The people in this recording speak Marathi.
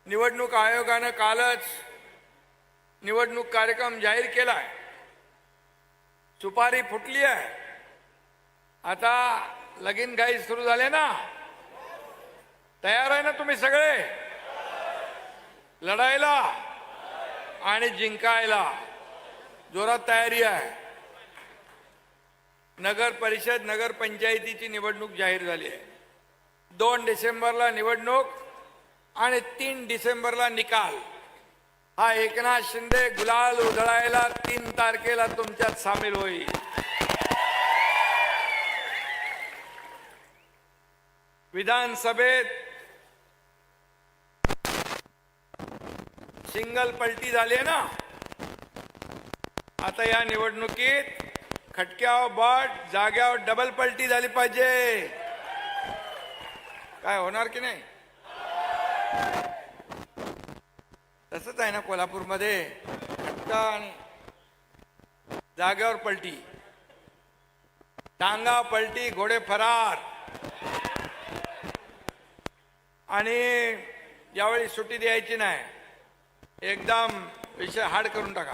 निवडणूक आयोगाने कालच निवडणूक कार्यक्रम जाहीर केलाय. सुपारी फुटली आहे. आता लगीन घाई सुरू झाले ना. तयार आहे ना तुम्ही सगळे लढायला आणि जिंकायला? जोरात तयारी आहे. नगर परिषद नगर पंचायतीची निवडणूक जाहीर झाली आहे. 2 डिसेंबरला निवडणूक आणि 3 डिसेंबरला निकाल. हा एकनाथ शिंदे गुलाल उधळायला 3 तारखेला तुमच्यात सामील होईल. विधानसभेत सिंगल पलटी झाली ना. आता या निवडणुकीत खटक्यावर बट जाग्यावर डबल पलटी झाली पाहिजे. काय होणार की नाही? तसंच आहे ना कोल्हापूरमध्ये. खटका आणि जाग्यावर पलटी, टांगा पलटी, घोडे फरार. आणि यावेळी सुट्टी द्यायची नाही. एकदम विषय हार्ड करून टाका.